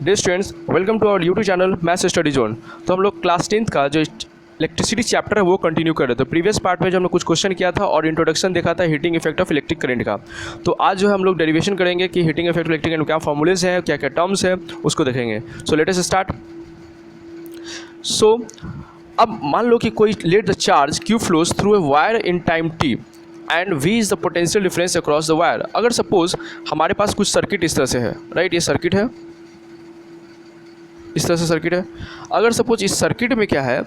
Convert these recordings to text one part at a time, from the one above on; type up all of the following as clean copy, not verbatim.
Dear students, welcome to our YouTube channel maths study zone. तो हम लोग class 10th का जो इलेक्ट्रिसिटी चैप्टर है वो कंटिन्यू कर रहे थे। प्रीवियस पार्ट में जो हमने कुछ क्वेश्चन किया था और इंट्रोडक्शन देखा था heating effect of electric current का। तो आज जो है हम लोग डेरिवेशन करेंगे कि heating effect of electric current क्या फॉर्मूलेज हैं, क्या क्या टर्म्स है, उसको देखेंगे। So let us start. सो अब मान लो कि कोई let the charge Q flows through a wire in time t and V is the potential difference across the wire. अगर सपोज हमारे पास कुछ सर्किट इस तरह से है, राइट, ये सर्किट है, इस तरह से सर्किट है। अगर सपोज इस सर्किट में क्या है,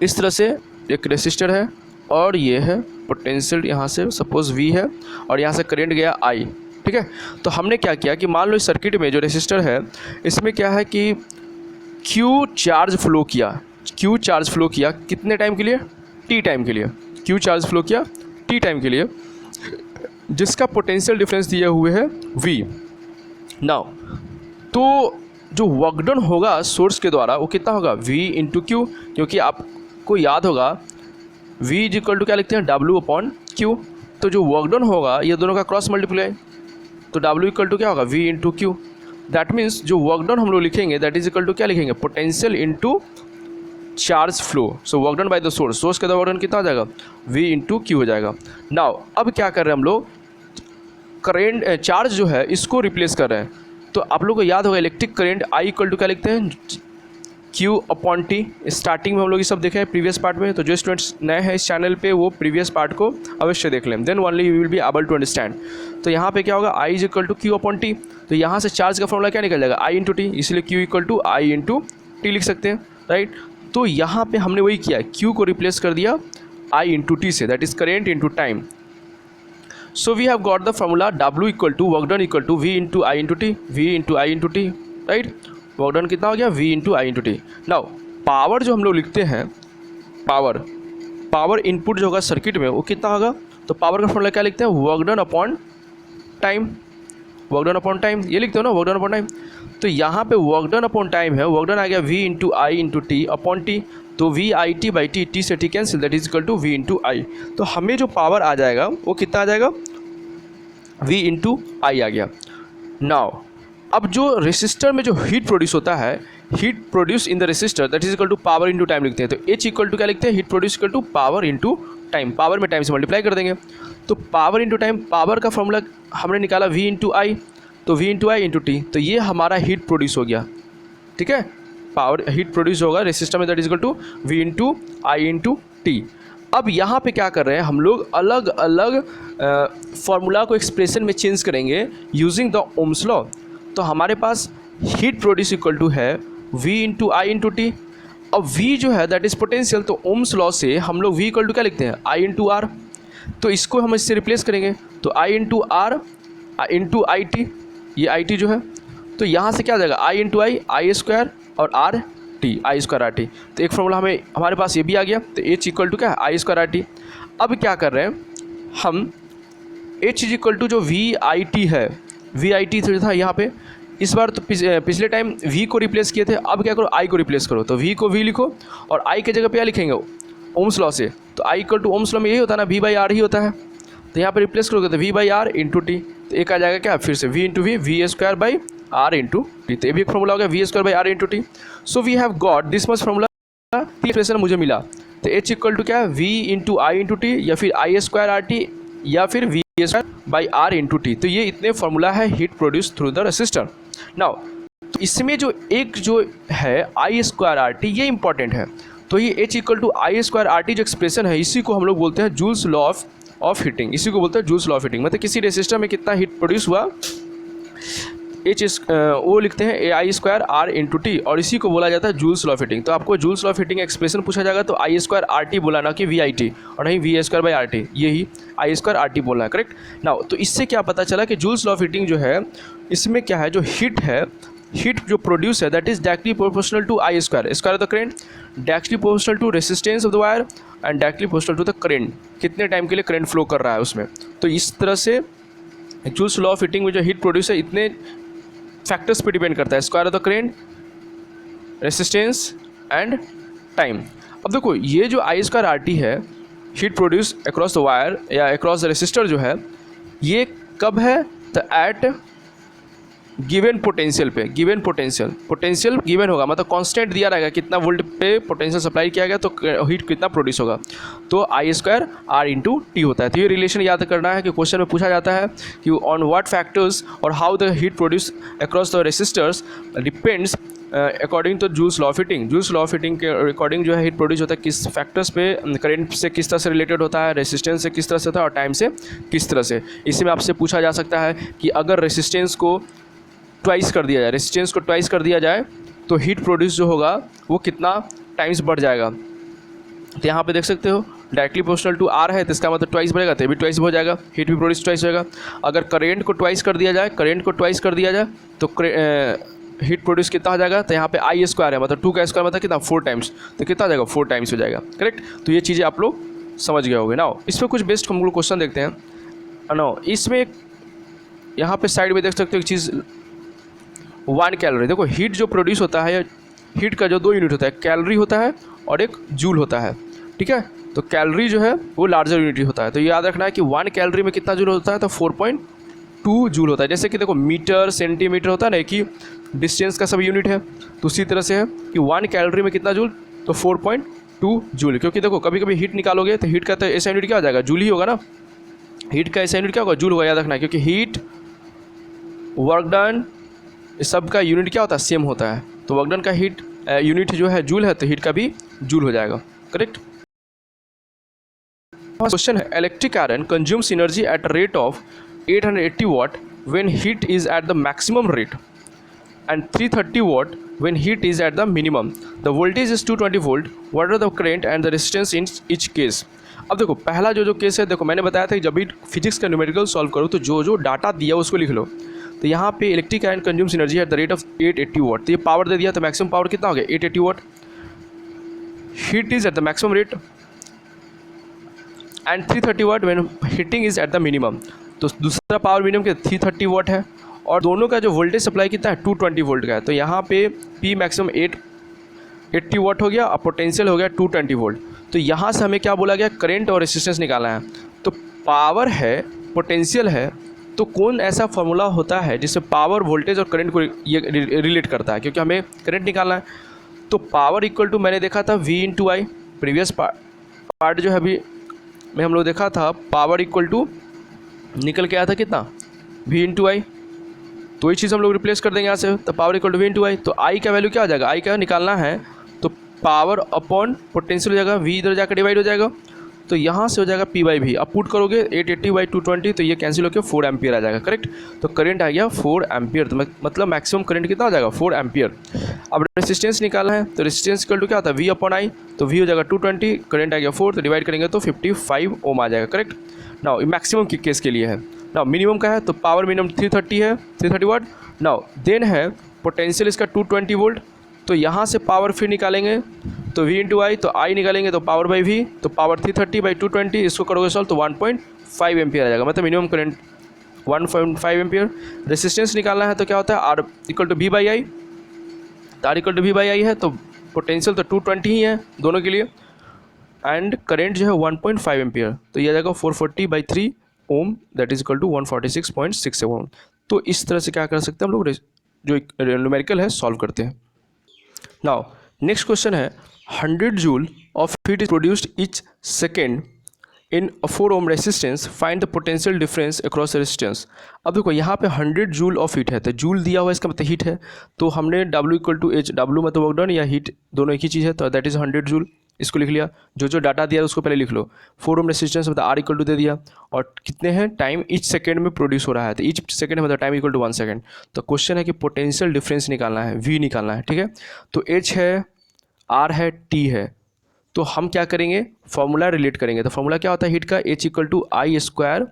इस तरह से एक रेसिस्टर है और ये है पोटेंशियल, यहाँ से सपोज V है और यहाँ से करंट गया I, ठीक है। तो हमने क्या किया कि मान लो इस सर्किट में जो रेसिस्टर है इसमें क्या है कि Q चार्ज फ्लो किया, Q चार्ज फ्लो किया कितने टाइम के लिए, T टाइम के लिए। Q चार्ज फ्लो किया T टाइम के लिए, जिसका पोटेंशियल डिफरेंस दिए हुए है V। नाउ तो जो वर्क डन होगा सोर्स के द्वारा वो कितना होगा, V इंटू क्यू, क्योंकि आपको याद होगा V इज इक्वल टू क्या लिखते हैं, W अपॉन क्यू। तो जो वर्क डन होगा ये दोनों का क्रॉस मल्टीप्लाई, तो W इक्वल टू क्या होगा, V into Q. That means जो वर्क डन हम लोग लिखेंगे दैट इज इक्वल टू क्या लिखेंगे, potential into charge flow. So work done by the source, source के द्वारा वर्क डन कितना हो जाएगा, V इंटू क्यू हो जाएगा। नाउ अब क्या कर रहे हैं हम लोग, करेंट चार्ज जो है इसको रिप्लेस कर रहे हैं। तो आप लोगों को याद होगा electric current I equal to क्या लिखते हैं, Q अपॉन T। स्टार्टिंग में हम लोग ये सब देखे हैं प्रीवियस पार्ट में। तो जो स्टूडेंट्स नए हैं इस चैनल पे वो प्रीवियस पार्ट को अवश्य देख लें, then only you will be able to understand. तो यहाँ पे क्या होगा, I is equal to Q upon T। तो यहाँ से चार्ज का फॉर्मूला क्या निकल जाएगा, I इंटू टी, इसलिए Q equal to I into T लिख सकते हैं, राइट। तो यहाँ पे हमने वही किया, Q को रिप्लेस कर दिया I इंटू टी से, that is current into time. So we have got the formula W equal to work done equal to V into I into T, V into I into T, right. Work done कितना हो गया, V into आई into टी। Now power जो हम लोग लिखते हैं, power input जो होगा सर्किट में वो कितना होगा, तो पावर का फॉर्मूला क्या लिखते हैं, work done upon time, work done upon time, ये लिखते हो ना, वर्क डन अपॉन टाइम। तो यहाँ पे वर्क डन अपॉन टाइम है, वर्क डन आ गया V इंटू आई इंटू टी अपॉन टी। तो V I T by T, T से T cancel, that is equal to V into I. तो हमें जो पावर आ जाएगा वो कितना आ जाएगा, V इंटू आई आ गया। नाउ अब जो रेसिस्टर में जो हीट प्रोड्यूस होता है, heat produce in the resistor that is equal to power into time लिखते हैं। तो H इक्वल टू क्या लिखते हैं, heat produce equal to power into time, power में टाइम से मल्टीप्लाई कर देंगे। तो पावर इंटू टाइम, पावर का फॉर्मूला हमने निकाला V इंटू आई, तो V इंटू आई इंटू टी। तो ये हमारा हीट प्रोड्यूस हो गया, ठीक है। पावर हीट प्रोड्यूस होगा रेसिस्टर में that is equal to V into I into T. अब यहाँ पे क्या कर रहे हैं हम लोग, अलग अलग फार्मूला को एक्सप्रेशन में चेंज करेंगे यूजिंग द ओम्स लॉ। तो हमारे पास हीट प्रोड्यूस इक्वल टू है V इंटू आई इंटू टी। अब V जो है दैट इज पोटेंशियल, तो ओम्स लॉ से हम लोग V इक्वल टू क्या लिखते हैं, I इंटू आर। तो इसको हम इससे रिप्लेस करेंगे, तो I into R into I T, ये आई टी जो है। तो यहाँ से क्या आ जाएगा, I into I, I square और आर टी, आई स्क्वायर आर टी। तो एक फॉर्मूला हमारे पास ये भी आ गया। तो H इक्वल टू क्या है, आई स्क्वायर आर टी। अब क्या कर रहे हैं हम, H इज इक्वल टू जो V आई टी है, V आई टी था यहाँ पे, इस बार तो पिछले टाइम V को रिप्लेस किए थे, अब क्या करो I को रिप्लेस करो। तो V को V लिखो और I के जगह पे क्या लिखेंगे, ओम्स लॉ से। तो I equal to Ohm's law में यही होता है ना, V बाई आर ही होता है। तो यहाँ पे रिप्लेस करोगे तो V by R into T. तो एक आ जाएगा क्या, फिर से V into V, V square by R into T. तो ये भी एक फॉर्मूला हो गया, V square by R into T. So we have got this much formula, expression मुझे मिला। तो H इक्वल टू क्या है, V इंटू आई इंटू टी, या फिर आई स्क्वायर आर टी, या फिर V square by R into T. तो ये इतने फॉर्मूला है heat produce through the resistor. Now तो इसमें जो एक जो है आई स्क्वायर आर टी, ये इंपॉर्टेंट है। तो ये H equal to I square R T जो एक्सप्रेशन है, इसी को हम लोग बोलते हैं जूल्स लॉ ऑफ हीटिंग, इसी को बोलते हैं जूल्स लॉ ऑफ हीटिंग। मतलब किसी रेसिस्टर में कितना हीट प्रोड्यूस हुआ, वो लिखते हैं ए आई स्क्वायर आर इंटू टी, और इसी को बोला जाता है जूल्स लॉ ऑफ हीटिंग। तो आपको joules law of heating expression पूछा जाएगा तो आई स्क्वायर आर टी बोला, ना कि वी आई टी, और नहीं V square by R T, यही आई स्क्वायर आर टी बोलना है, करेक्ट। नाउ तो इससे क्या पता चला कि जूल्स लॉ ऑफ हीटिंग जो है इसमें क्या है, जो हीट है, हीट जो प्रोड्यूस है that is directly proportional to I square, square of the current, directly proportional to resistance of the wire and directly proportional to the current, कितने टाइम के लिए करंट फ्लो कर रहा है उसमें। तो इस तरह से जूल्स लॉ ऑफ हीटिंग में जो हीट प्रोड्यूस है इतने फैक्टर्स पे डिपेंड करता है, square of the current, resistance and time. अब देखो ये जो आई स्क्वायर आर टी है, heat produce across the wire या अक्रॉस द रेसिस्टर जो है, ये कब है, तो एट गिवन पोटेंशियल पे, गिवन पोटेंशियल गिवन होगा, मतलब कांस्टेंट दिया रहेगा कितना वोल्ट पे पोटेंशियल सप्लाई किया गया तो हीट कितना प्रोड्यूस होगा, तो आई स्क्वायर आर इंटू टी होता है। तो ये रिलेशन याद करना है कि क्वेश्चन में पूछा जाता है कि ऑन व्हाट फैक्टर्स और how the heat produce across the resistors depends according to Joule's law of heating. Joule's law of heating के अकॉर्डिंग जो है हीट प्रोड्यूस होता है किस फैक्टर्स पे, करंट से किस तरह से रिलेटेड होता है, रेसिस्टेंस से किस तरह से होता है और टाइम से किस तरह से। इसमें आपसे पूछा जा सकता है कि अगर रेसिस्टेंस को ट्वाइस कर दिया जाए, रेसिस्टेंस को ट्वाइस कर दिया जाए तो हीट प्रोड्यूस जो होगा वो कितना टाइम्स बढ़ जाएगा। तो यहाँ पे देख सकते हो डायरेक्टली प्रोपोर्शनल टू आर है तो इसका मतलब ट्वाइस बढ़ेगा तो भी ट्वाइस हो जाएगा, हीट भी प्रोड्यूस ट्वाइस होगा। अगर करेंट को ट्वाइस कर दिया जाए, तो हीट प्रोड्यूस कितना हो जाएगा, तो यहाँ पे आई स्क्वायर है मतलब 2 का स्क्वायर मतलब कितना 4 टाइम्स, तो कितना हो जाएगा 4 टाइम्स हो जाएगा। करेक्ट, तो ये चीज़ें आप लोग समझ गए होंगे ना। इस पर कुछ बेस्ट हम लोग क्वेश्चन देखते हैं ना। इसमें एक यहाँ पे साइड में देख सकते हो एक चीज़ 1 कैलोरी। देखो हीट जो प्रोड्यूस होता है, हीट का जो 2 यूनिट होता है, कैलोरी होता है और एक जूल होता है, ठीक है। तो कैलोरी जो है वो लार्जर यूनिट होता है, तो याद रखना है कि 1 कैलोरी में कितना जूल होता है, तो 4.2 जूल होता है। जैसे कि देखो मीटर सेंटीमीटर होता है ना कि डिस्टेंस का सब यूनिट है, तो उसी तरह से है कि 1 कैलोरी में कितना जूल, तो 4.2 जूल। क्योंकि देखो कभी कभी हीट निकालोगे तो हीट का तो ऐसा यूनिट क्या हो जाएगा, जूल ही होगा ना। हीट का ऐसा यूनिट क्या होगा, जूल होगा, याद रखना है। क्योंकि हीट, वर्क डन, इस सब का यूनिट क्या होता है, सेम होता है। तो वर्क डन का हीट यूनिट जो है जूल है, तो हीट का भी जूल हो जाएगा। करेक्ट। क्वेश्चन है electric iron consumes energy at a rate of 880 watt when heat is at the maximum rate and 330 watt when heat is at the minimum. The voltage is 220 volt. What are the current and the resistance in each case? अब देखो पहला जो case है, देखो मैंने बताया था कि जब भी फिजिक्स का न्यूमेरिकल सॉल्व करो तो जो डाटा दिया उसको लिख लो। तो यहाँ पे electric iron consumes energy at the rate of 880 वाट। तो ये पावर दे दिया, तो मैक्सिमम पावर कितना हो गया 880 watt. Heat is at the maximum rate and 330 watt when heating is at the minimum. तो दूसरा पावर मिनिमम के 330 वाट है और दोनों का जो वोल्टेज सप्लाई कितना है 220 वोल्ट का है। तो यहाँ पे P मैक्सिमम 880 वाट हो गया और पोटेंशियल हो गया 220 वोल्ट। तो यहाँ से हमें क्या बोला गया, करंट और रेजिस्टेंस निकालना है। तो पावर है, पोटेंशियल है, तो कौन ऐसा फार्मूला होता है जिससे पावर, वोल्टेज और करंट को ये रिलेट करता है, क्योंकि हमें करंट निकालना है। तो पावर इक्वल टू मैंने देखा था V इंटू आई, प्रीवियस पार्ट जो है अभी में हम लोग देखा था, पावर इक्वल टू निकल के आया था कितना V इंटू आई। तो ये चीज़ हम लोग रिप्लेस कर देंगे यहाँ से, तो power equal to V into I. तो आई का वैल्यू क्या हो जाएगा, आई का निकालना है तो पावर अपॉन पोटेंशियल हो जाएगा, V इधर जाकर डिवाइड हो जाएगा, तो यहाँ से हो जाएगा P बाई V। अब पुट करोगे 880 बाई 220 तो ये कैंसिल होकर 4 एम्पियर आ जाएगा। करेक्ट, तो करंट आ गया 4 एम्पियर। तो मतलब मैक्सिमम करंट कितना हो जाएगा 4 एम्पियर। अब रेसिस्टेंस निकालना है, तो रेसिस्टेंस इक्वल टू क्या होता है V अपॉन आई। तो V हो जाएगा 220, करंट आ गया 4, तो डिवाइड करेंगे तो 55 ओम आ जाएगा। करेक्ट। नाउ मैक्सिमम के केस के लिए है। नाउ मिनिमम का है, तो पावर मिनिमम 330 है, 330 वाट। नाउ देन है पोटेंशियल इसका 220 वोल्ट। तो यहाँ से पावर फिर निकालेंगे तो V इंटू आई, तो आई निकालेंगे तो पावर बाई V, तो पावर 330 बाई 220, इसको करोगे सॉल्व तो 1.5 एम्पियर आ जाएगा, मतलब मिनिमम करंट 1.5 एम्पियर। रेसिस्टेंस निकालना है तो क्या होता है R equal to V by I. तो R equal to V by I है, तो पोटेंशियल तो 220 ही है दोनों के लिए, एंड करंट जो है 1.5 एम्पियर। तो यह आ जाएगा 440 by 3 ohm, that is equal to 146.6 ohm. तो इस तरह से क्या कर सकते हैं हम लोग, जो न्यूमेरिकल है सॉल्व करते हैं। नाउ नेक्स्ट क्वेश्चन है 100 joule of heat is produced each second in 4 ohm resistance, find the potential difference across resistance. अब देखो यहाँ पे 100 जूल ऑफ हीट है, तो जूल दिया हुआ है इसका मतलब हीट है, तो हमने W equal to H, W मतलब वर्क डन या हीट दोनों एक ही चीज़ है, तो दैट इज़ 100 जूल। इसको लिख लिया, जो डाटा दिया उसको पहले लिख लो। 4 ओम रेसिस्टेंस मतलब R इक्वल टू दे दिया, और कितने हैं टाइम ईच सेकेंड में प्रोड्यूस हो रहा है, तो ईच सेकेंड मतलब टाइम इक्वल टू 1 सेकेंड। तो क्वेश्चन है कि पोटेंशियल डिफरेंस निकालना है, V निकालना है, ठीक है। तो H है, R है, T है, तो हम क्या करेंगे, फॉर्मूला रिलेट करेंगे। तो फॉर्मूला क्या होता है हीट का, H equal to I square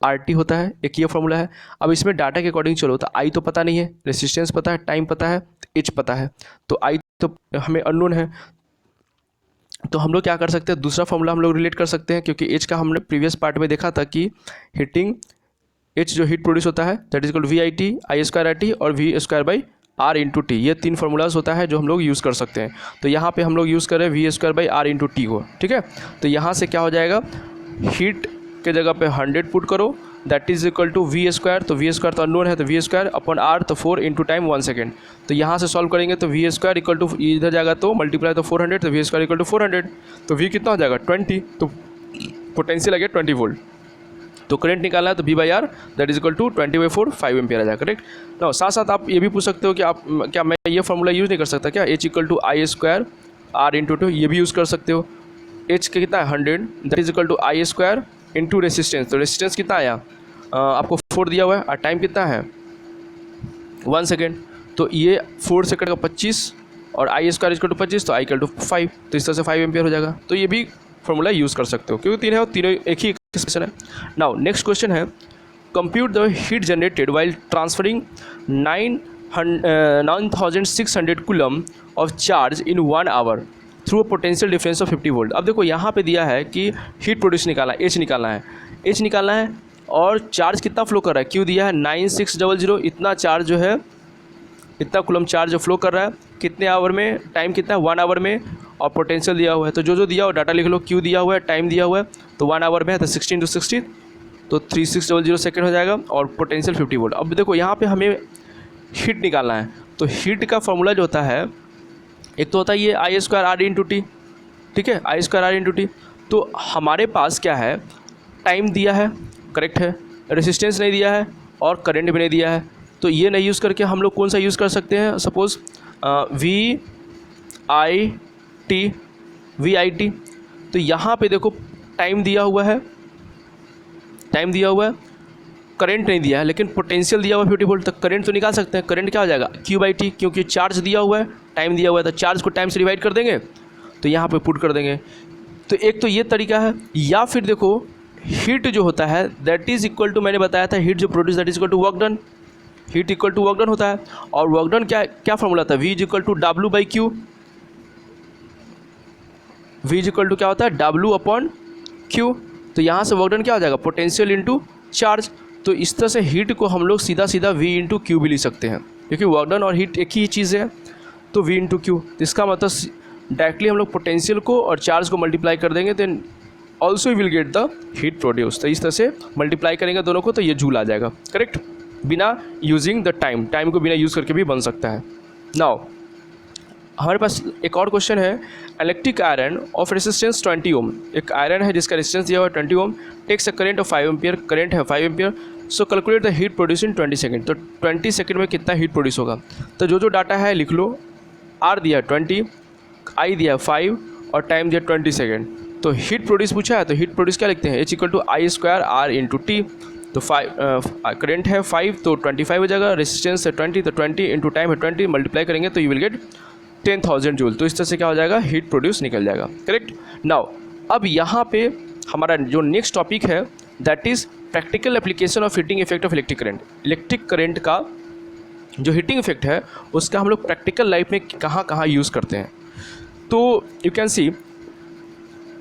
RT होता है, एक ये फॉर्मूला है। अब इसमें डाटा के अकॉर्डिंग चलो, तो I तो पता नहीं है, रेसिस्टेंस पता है, टाइम पता है, H पता है, तो I तो हमें अननोन है। तो हम लोग क्या कर सकते हैं, दूसरा फॉर्मूला हम लोग रिलेट कर सकते हैं, क्योंकि H का हमने प्रीवियस पार्ट में देखा था कि हीटिंग H जो हीट प्रोड्यूस होता है that is equal to VIT, I square RT और V square by R into T. ये 3 फार्मूलाज होता है जो हम लोग यूज़ कर सकते हैं। तो यहाँ पे हम लोग यूज़ करें V square by R into T को, ठीक है। तो यहाँ से क्या हो जाएगा, हीट के जगह पे 100 पुट करो, that is equal to V square, तो वी स्क्वायर तो अननोन है, तो वी स्क्वायर अपॉन आर, तो 4 इंटू टाइम 1 सेकेंड। तो यहाँ से सॉल्व करेंगे तो वी स्क्वायर इक्वल टू इधर जाएगा तो मल्टीप्लाई तो 400, तो वी स्क्वायर इक्वल टू 400, तो वी कितना हो जाएगा 20, तो पोटेंशियल आ गया 20 वोल्ट। तो करंट निकालना है तो V by R that is equal to 20/4 5 ampere आ जाएगा, करेक्ट। ना साथ साथ आप ये भी पूछ सकते हो कि आप क्या मैं ये फॉर्मूला यूज़ नहीं कर सकता क्या, H equal to I square R into two, ये भी यूज़ कर सकते हो। H का कितना है 100 that is equal to I square into resistance, तो रेसिस्टेंस कितना आया आपको 4 दिया हुआ है और टाइम कितना है 1 सेकेंड, तो ये 4 सेकेंड का 25 और आई स्क्वायर इक्वल टू 25, तो आई इक्वल टू 5, तो इस तरह से 5 एम्पियर हो जाएगा। तो ये भी फॉर्मूला यूज़ कर सकते हो क्योंकि तीन है और तीनों एक ही क्वेश्चन है। नाउ नेक्स्ट क्वेश्चन है compute the heat generated while transferring 9600 coulomb of charge in 1 hour through a potential difference of 50 volt. अब देखो यहाँ पे दिया है कि हीट प्रोड्यूस निकालना है, H निकालना है और चार्ज कितना फ्लो कर रहा है, Q दिया है 9600, इतना चार्ज जो है इतना कूलम चार्ज जो फ्लो कर रहा है कितने आवर में, टाइम कितना है 1 आवर में, और पोटेंशियल दिया हुआ है। तो जो दिया हुआ डाटा लिख लो, Q दिया हुआ है, टाइम दिया हुआ है, तो 1 आवर में है तो 16 × 60 तो 3600 सेकेंड हो जाएगा और पोटेंशियल 50 वोल्ट। अब देखो यहाँ पे हमें हीट निकालना है, तो हीट का फॉर्मूला जो होता है एक तो होता है ये आई स्क्वायर आर इंटू टी, ठीक है, I square R into T. तो हमारे पास क्या है, टाइम दिया है, करेक्ट है, रेसिस्टेंस नहीं दिया है और करंट भी नहीं दिया है, तो ये नहीं यूज़ करके हम लोग कौन सा यूज़ कर सकते हैं, सपोज़ वी आई टी। तो यहाँ पे देखो टाइम दिया हुआ है, करंट नहीं दिया है, लेकिन पोटेंशियल दिया हुआ है 50 वोल्ट, तक करंट तो निकाल सकते हैं। करंट क्या हो जाएगा Q/T, क्योंकि चार्ज दिया हुआ है, टाइम दिया हुआ है, तो चार्ज को टाइम से डिवाइड कर देंगे, तो यहाँ पे पुट कर देंगे। तो एक तो ये तरीका है, या फिर देखो हीट जो होता है दैट इज़ इक्वल टू, मैंने बताया था हीट जो produce that is equal to work done, heat equal to work done होता है। और वर्क डन क्या फॉर्मूला था, V is equal to W/Q, V is equal to क्या होता है W/Q। तो यहाँ से वर्क डन क्या हो जाएगा, पोटेंशियल इंटू चार्ज। तो इस तरह से हीट को हम लोग सीधा V इंटू Q भी लिख सकते हैं, क्योंकि वर्क डन और हीट एक ही चीज़ है, तो V इंटू Q। तो इसका मतलब डायरेक्टली हम लोग पोटेंशियल को और चार्ज को मल्टीप्लाई कर देंगे, then also will get the heat produce. तो इस तरह से मल्टीप्लाई करेंगे दोनों को, तो ये जूल आ जाएगा, करेक्ट, बिना यूजिंग द टाइम को बिना यूज़ करके भी बन सकता है। नाउ हमारे पास एक और क्वेश्चन है, electric iron of resistance 20 ohm, एक आयरन है जिसका रेसिस्टेंस दिया हुआ है 20 ohm, takes a current of 5 ampere, current है 5 ampere, so calculate the heat produce in 20 second. तो 20 सेकेंड में कितना हीट प्रोड्यूस होगा, तो जो डाटा है लिख लो, आर दिया 20, आई दिया 5 और टाइम दिया 20 सेकेंड। तो हीट प्रोड्यूस पूछा है, तो हीट प्रोड्यूस क्या लिखते हैं, H equal to I square R into T. तो 5 करंट है 5 तो 25 हो जाएगा, रेसिस्टेंस है 20 तो 20 इंटू टाइम है 20, मल्टीप्लाई करेंगे तो यू विल गेट 10,000 जूल। तो इस तरह से क्या हो जाएगा, हीट प्रोड्यूस निकल जाएगा, करेक्ट। नाउ अब यहाँ पे हमारा जो नेक्स्ट टॉपिक है that is practical application of heating effect of electric current. Electric current का जो हीटिंग इफेक्ट है उसका हम लोग प्रैक्टिकल लाइफ में कहाँ यूज़ करते हैं। तो you can see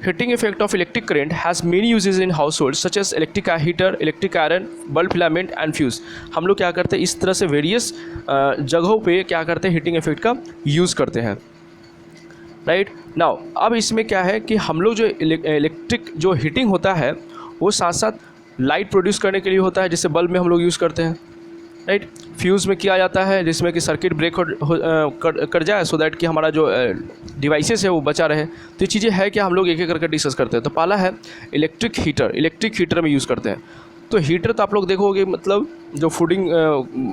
heating effect of electric current has many usages in household such as electric heater, electric iron, bulb filament and fuse. हम लोग क्या करते हैं, इस तरह से वेरियस जगहों पे क्या करते हैं, हीटिंग इफेक्ट का यूज़ करते हैं, राइट। नाउ अब इसमें क्या है कि हम लोग जो इलेक्ट्रिक जो हीटिंग होता है वो साथ साथ लाइट प्रोड्यूस करने के लिए होता है, जिससे बल्ब में हम लोग यूज़ करते हैं, राइट। फ्यूज़ में किया जाता है जिसमें कि सर्किट ब्रेक कर जाए, सो दैट कि हमारा जो डिवाइसेस है वो बचा रहे। तो ये चीज़ें है कि हम लोग एक एक करके डिस्कस करते हैं। तो पहला है इलेक्ट्रिक हीटर में यूज़ करते हैं। तो हीटर तो आप लोग देखोगे, मतलब जो फूडिंग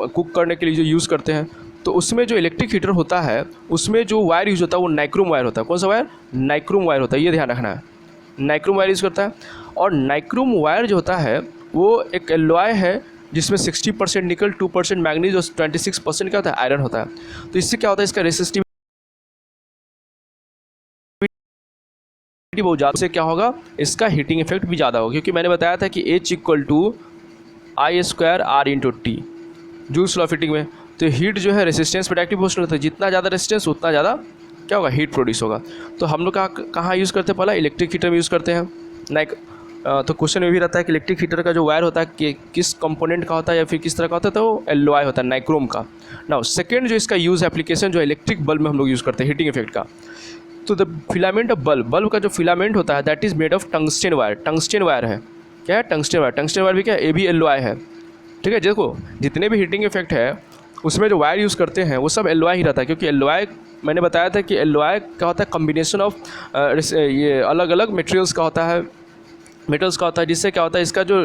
कुक करने के लिए जो यूज़ करते हैं, तो उसमें जो इलेक्ट्रिक हीटर होता है उसमें जो वायर यूज़ होता है वो नाइक्रोम वायर होता है। कौन सा वायर, नाइक्रोम वायर होता है, ये ध्यान रखना है, नाइक्रोम वायर यूज़ करता है। और नाइक्रोम वायर जो होता है वो एक एलॉय है जिसमें 60% निकल, 2% मैग्नीज और 26% क्या होता है, आयरन होता है। तो इससे क्या होता है, इसका रेसिस्टिविटी बहुत ज़्यादा, से क्या होगा, इसका हीटिंग इफेक्ट भी ज़्यादा होगा, क्योंकि मैंने बताया था कि H equal to I square R into T, Joule's law of heating में। तो हीट जो है रेसिस्टेंस पर डायरेक्टली प्रोपोर्शनल होता है, जितना ज़्यादा रेसिस्टेंस उतना ज़्यादा क्या होगा, हीट प्रोड्यूस होगा। तो हम लोग कहाँ यूज़ करते हैं, पहला इलेक्ट्रिक हीटर में यूज़ करते हैं। तो क्वेश्चन में भी रहता है कि इलेक्ट्रिक हीटर का जो वायर होता है कि किस कंपोनेंट का होता है या फिर किस तरह का होता है, तो एलॉय होता है, नाइक्रोम का। नाउ सेकेंड जो इसका यूज़ एप्लीकेशन जो इलेक्ट्रिक बल्ब में हम लोग यूज़ करते हैं हीटिंग इफेक्ट का, तो द फिलामेंट ऑफ बल्ब का जो फिलामेंट होता है that is made of टंगस्टेन wire है, क्या है, टंगस्टन वायर। टंगस्टन वायर भी क्या है, AbAlloy है। ठीक है, देखो जितने भी हीटिंग इफेक्ट है उसमें जो वायर यूज़ करते हैं वो सब एलॉय ही रहता है, क्योंकि एलॉय मैंने बताया था कि एलॉय क्या होता है, कम्बिनेशन ऑफ ये अलग अलग मटेरियल्स का होता है, मेटल्स का होता है, जिससे क्या होता है इसका जो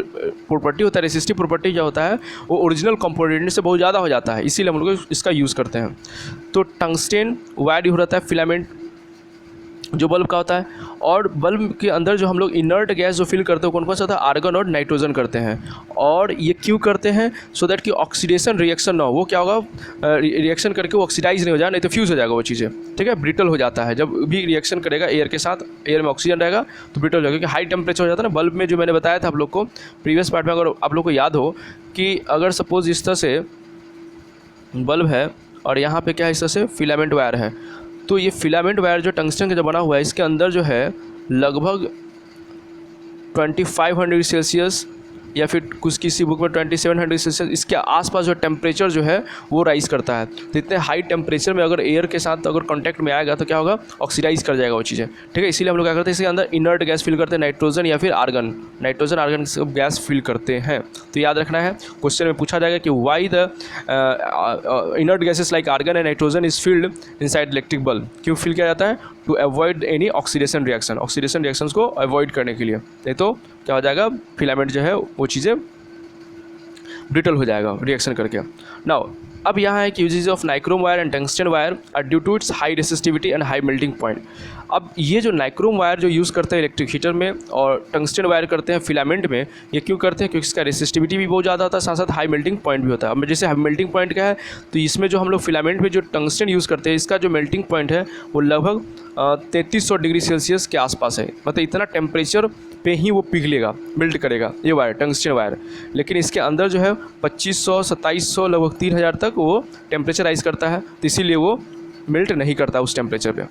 प्रॉपर्टी होता है, रेसिस्टिव प्रॉपर्टी जो होता है वो ओरिजिनल कंपोनेंट से बहुत ज़्यादा हो जाता है, इसीलिए हम लोग इसका यूज़ करते हैं। तो टंगस्टेन वायर यूज रहता है, फिलामेंट जो बल्ब का होता है, और बल्ब के अंदर जो हम लोग इनर्ट गैस जो फिल करते हैं कौन कौन सा होता है, आर्गन और नाइट्रोजन करते हैं। और ये क्यों करते हैं, सो दैट कि ऑक्सीडेशन रिएक्शन ना हो, वो क्या होगा, रिएक्शन करके वो ऑक्सीडाइज नहीं हो जाए, नहीं तो फ्यूज़ हो जाएगा वो चीज़ें। ठीक है, ब्रिटल हो जाता है जब भी रिएक्शन करेगा एयर के साथ, एयर में ऑक्सीजन रहेगा तो ब्रिटल हो जाएगा, क्योंकि हाई टेम्परेचर हो जाता है ना बल्ब में। जो मैंने बताया था आप लोग को प्रीवियस पार्ट में, अगर आप लोग को याद हो कि अगर सपोज इस तरह से बल्ब है और यहाँ पे क्या है, इस तरह से फिलामेंट वायर है, तो ये फिलामेंट वायर जो टंगस्टन का जो बना हुआ है इसके अंदर जो है लगभग 2500 सेल्सियस या फिर कुछ किसी बुक में 2700 सेल्सियस, इसके आसपास जो टेम्परेचर जो है वो राइज़ करता है। तो इतने हाई टेम्परेचर में अगर एयर के साथ अगर कांटेक्ट में आएगा तो क्या होगा, ऑक्सीडाइज कर जाएगा वो चीज़ें। ठीक है, इसीलिए हम लोग क्या करते हैं, इसके अंदर इनर्ट गैस फिल करते हैं, नाइट्रोजन या फिर argon, nitrogen argon gas fill करते हैं। तो याद रखना है, क्वेश्चन में पूछा जाएगा कि why the inert gases like argon and nitrogen is filled inside electric bulb, क्यों फिल किया जाता है, to avoid any oxidation reaction, oxidation reactions को अवॉइड करने के लिए, नहीं तो क्या हो जाएगा, फिलामेंट जो है वो चीज़ें ब्रिटल हो जाएगा रिएक्शन करके। नाउ अब यहाँ है कि uses of nichrome wire and tungsten wire are due to its high resistivity and high melting point. अब ये जो नाइक्रोम वायर जो यूज़ करते हैं इलेक्ट्रिक हीटर में और टंगस्टन वायर करते हैं फिलामेंट में, ये क्यों करते हैं, क्योंकि इसका रेसिस्टिविटी भी बहुत ज़्यादा होता है, साथ साथ हाई मेल्टिंग पॉइंट भी होता है। अब जैसे हाई मेल्टिंग पॉइंट क्या है, तो इसमें जो हम लोग फिलामेंट में जो टंगस्टन यूज़ करते हैं इसका जो मेल्टिंग पॉइंट है वो लगभग 3300 डिग्री सेल्सियस के आसपास है, मतलब इतना टेम्परेचर पे ही वो पिघलेगा, मेल्ट करेगा ये वायर, टंगस्टन वायर। लेकिन इसके अंदर जो है 2500 2700 लगभग 3000 तक वो टेम्परेचर राइज करता है, तो इसीलिए वो मेल्ट नहीं करता उस टेम्परेचर पे।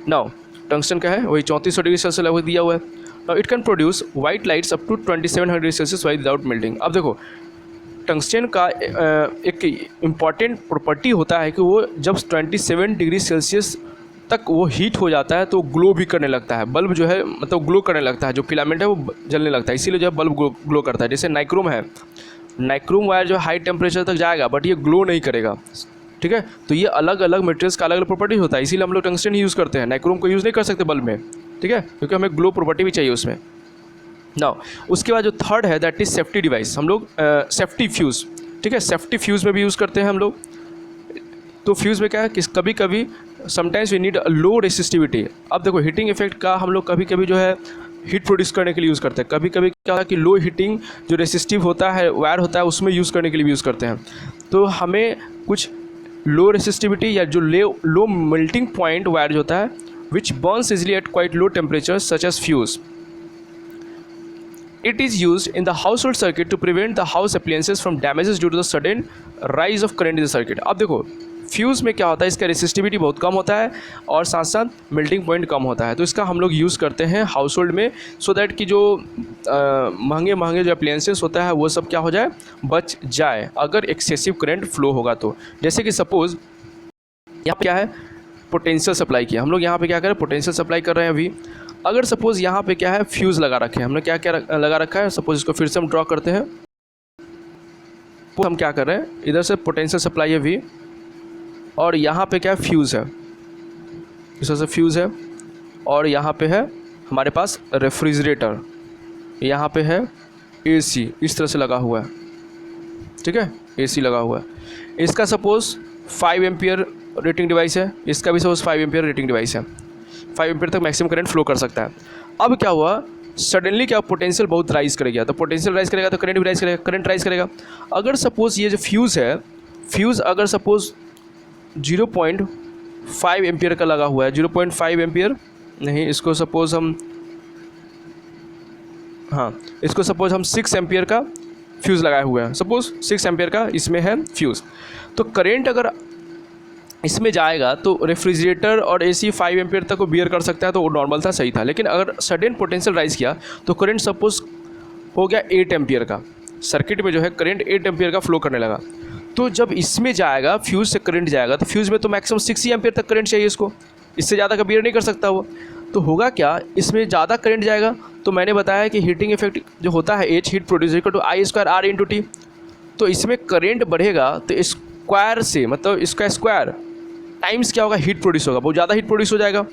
नाउ टंगस्टन का है वही 3400 डिग्री सेल्सियस लगभग दिया हुआ है। Now it can produce white lights up to 2700 degree celsius without melting. अब देखो टंगस्टन का एक इम्पॉर्टेंट प्रॉपर्टी होता है कि वो जब 27 डिग्री सेल्सियस तक वो हीट हो जाता है तो ग्लो भी करने लगता है, बल्ब जो है मतलब ग्लो करने लगता है, जो फिलामेंट है वो जलने लगता है, इसीलिए जो है बल्ब ग्लो करता है। जैसे नाइक्रोम है, नाइक्रोम वायर जो हाई टेम्परेचर तक जाएगा बट ये ग्लो नहीं करेगा। ठीक है, तो ये अलग अलग मटेरियल्स का अलग अलग प्रॉपर्टी होता है, इसीलिए हम लोग टंगस्टन ही यूज़ करते हैं, नाइक्रोम को यूज़ नहीं कर सकते बल्ब में। ठीक है, क्योंकि हमें ग्लो प्रॉपर्टी भी चाहिए उसमें। नाउ उसके बाद जो थर्ड है दैट इज सेफ्टी डिवाइस, हम लोग सेफ्टी फ्यूज़। ठीक है, सेफ्टी फ्यूज़ में भी यूज़ करते हैं हम लोग। तो फ्यूज़ में क्या है कि कभी कभी sometimes we need low resistivity. अब देखो हीटिंग इफेक्ट का हम लोग कभी कभी जो है हीट प्रोड्यूस करने के लिए यूज़ करते हैं, कभी कभी क्या होता है कि लो हीटिंग जो रेसिस्टिव होता है वायर होता है उसमें यूज़ करने के लिए भी यूज़ करते हैं। तो हमें कुछ लो रेसिस्टिविटी या जो लो मेल्टिंग पॉइंट वायर जो होता है which burns easily at quite low temperature such as fuse. It is used in the household circuit to prevent the house appliances from damages due to the sudden rise of current in the circuit। अब देखो fuse में क्या होता है, इसका resistivity बहुत कम होता है और साथ साथ मेल्टिंग पॉइंट कम होता है, तो इसका हम लोग यूज़ करते हैं हाउस होल्ड में, सो दैट कि जो महंगे महंगे जो अप्लायंसेस होता है वो सब क्या हो जाए, बच जाए अगर एक्सेसिव करंट फ्लो होगा तो। जैसे कि सपोज़ यहाँ क्या है, पोटेंशियल सप्लाई किया हम लोग, यहाँ पे क्या करें, पोटेंशियल सप्लाई कर रहे हैं अभी। अगर सपोज़ यहाँ पे क्या है, फ्यूज़ लगा रखे हैं हमने, क्या क्या लगा रखा है, सपोज़ इसको फिर से हम ड्रॉ करते हैं। तो हम क्या कर रहे हैं, इधर से पोटेंशियल सप्लाई है वी, और यहाँ पे क्या है, फ्यूज़ है, इस तरह से फ्यूज़ है, और यहाँ पे है हमारे पास रेफ्रिजरेटर, यहाँ पे है एसी, इस तरह से लगा हुआ है। ठीक है, एसी लगा हुआ है। इसका सपोज़ 5 एम्पियर रेटिंग डिवाइस है, इसका भी सपोज 5 एम्पियर रेटिंग डिवाइस है, 5 एम्पियर तक मैक्सिमम करंट फ्लो कर सकता है। अब क्या हुआ, सडनली क्या पोटेंशियल बहुत राइज करेगा, तो पोटेंशियल राइज करेगा तो करंट भी राइज करेगा, करंट राइज करेगा। अगर सपोज़ ये जो फ्यूज़ है, फ्यूज़ अगर सपोज़ 0.5 एम्पियर का लगा हुआ है, 0.5 एम्पियर नहीं, इसको सपोज़ हम इसको सपोज़ हम 6 एम्पियर का फ्यूज़ लगाए हुए हैं, सपोज़ 6 एम्पियर का इसमें है फ्यूज़। तो करेंट अगर इसमें जाएगा तो रेफ्रिजरेटर और एसी 5 एम्पियर तक को बियर कर सकता है, तो वो नॉर्मल था, सही था। लेकिन अगर सडन पोटेंशियल राइज किया तो करंट सपोज हो गया 8 एम्पियर का, सर्किट में जो है करंट 8 एम्पियर का फ्लो करने लगा। तो जब इसमें जाएगा, फ्यूज़ से करंट जाएगा, तो फ्यूज़ में तो मैक्सिमम 6 ही एम्पियर तक करंट चाहिए इसको, इससे ज़्यादा का बियर नहीं कर सकता वो। तो होगा क्या, इसमें ज़्यादा करंट जाएगा। तो मैंने बताया कि हीटिंग इफेक्ट जो होता है H heat produce equal to I square R into T. तो इसमें करंट बढ़ेगा तो स्क्वायर से, मतलब इसका स्क्वायर टाइम्स क्या होगा, हीट प्रोड्यूस होगा, बहुत ज़्यादा हीट प्रोड्यूस हो जाएगा।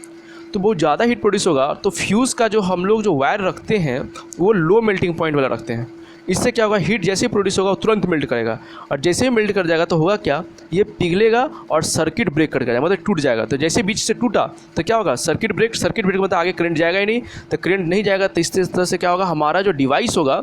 तो बहुत ज़्यादा हीट प्रोड्यूस होगा तो फ्यूज़ का जो हम लोग जो वायर रखते हैं वो लो मेल्टिंग पॉइंट वाला रखते हैं। इससे क्या होगा, हीट जैसे ही प्रोड्यूस होगा वो तुरंत मेल्ट करेगा, और जैसे ही मेल्ट कर जाएगा तो होगा क्या, ये पिघलेगा और सर्किट ब्रेक कर जाएगा, मतलब टूट जाएगा। तो जैसे बीच से टूटा तो क्या होगा, सर्किट ब्रेक मतलब आगे करंट जाएगा ही नहीं। तो करंट नहीं जाएगा तो इस तरह से क्या होगा, हमारा जो डिवाइस होगा,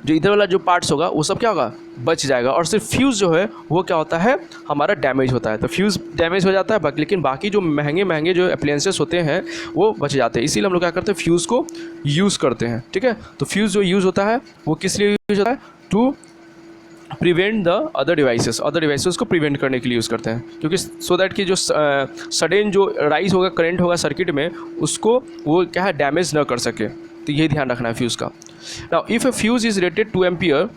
जो इधर वाला जो पार्ट्स होगा वो सब क्या होगा, बच जाएगा। और सिर्फ फ्यूज़ जो है वो क्या होता है, हमारा डैमेज होता है। तो फ्यूज़ डैमेज हो जाता है, लेकिन बाकी जो महंगे जो अप्लायंसेस होते हैं वो बच जाते हैं। इसीलिए हम लोग क्या करते हैं, फ्यूज़ को यूज़ करते हैं। ठीक है, तो फ्यूज़ जो यूज़ होता है वो किस लिए यूज़ होता है, to prevent the other devices को प्रिवेंट करने के लिए यूज़ करते हैं, क्योंकि सो दैट कि जो सडन जो राइज होगा करंट होगा सर्किट में, उसको वो क्या है, डैमेज न कर सके। तो ये ध्यान रखना है फ्यूज़ का। Now if a fuse is rated 2 ampere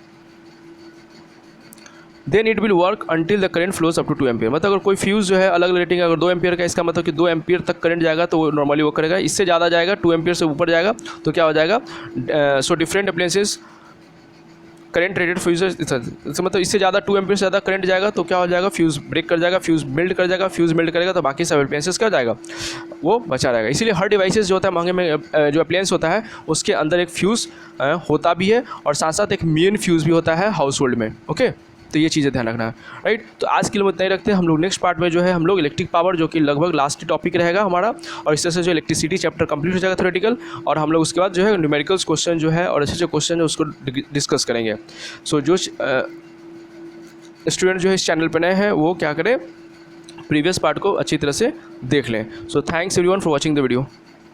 then it will work until the current flows up to 2 ampere. मतलब अगर कोई फ्यूज़ जो है अलग रेटिंग है, अगर 2 एम्पियर का, इसका मतलब कि 2 एम्पियर तक करंट जाएगा तो वो नॉर्मली वो करेगा। इससे ज़्यादा जाएगा, 2 एम्पियर से ऊपर जाएगा तो क्या हो जाएगा, so different appliances current rated fuse, मतलब इससे ज़्यादा 2 एम्पियर से ज़्यादा करंट जाएगा तो क्या हो जाएगा, फ्यूज़ ब्रेक कर जाएगा, फ्यूज़ मेल्ट कर जाएगा, फ्यूज़ मेल्ट करेगा तो बाकी सब अप्लायंसेस क्या हो जाएगा, वो बचा रहेगा। इसीलिए हर डिवाइसेस जो होता है महंगे में जो अप्लायंस होता है उसके अंदर एक फ्यूज़ होता भी है, और साथ साथ एक मेन फ्यूज़ भी होता है हाउस होल्ड में। ओके, तो ये चीज़ें ध्यान रखना है, राइट। तो आज के लिए इतना ही रखते हैं। हम लोग नेक्स्ट पार्ट में जो है हम लोग इलेक्ट्रिक पावर, जो कि लगभग लास्ट टॉपिक रहेगा हमारा, और इस तरह से जो इलेक्ट्रिसिटी चैप्टर कंप्लीट हो जाएगा थ्योरेटिकल, और हम लोग उसके बाद जो है न्यूमेरिकल्स क्वेश्चन जो है और अच्छे अच्छे क्वेश्चन है उसको डिस्कस करेंगे। सो जो स्टूडेंट जो है इस चैनल पर नए हैं वो क्या करें, प्रीवियस पार्ट को अच्छी तरह से देख लें। So thanks everyone for watching the video.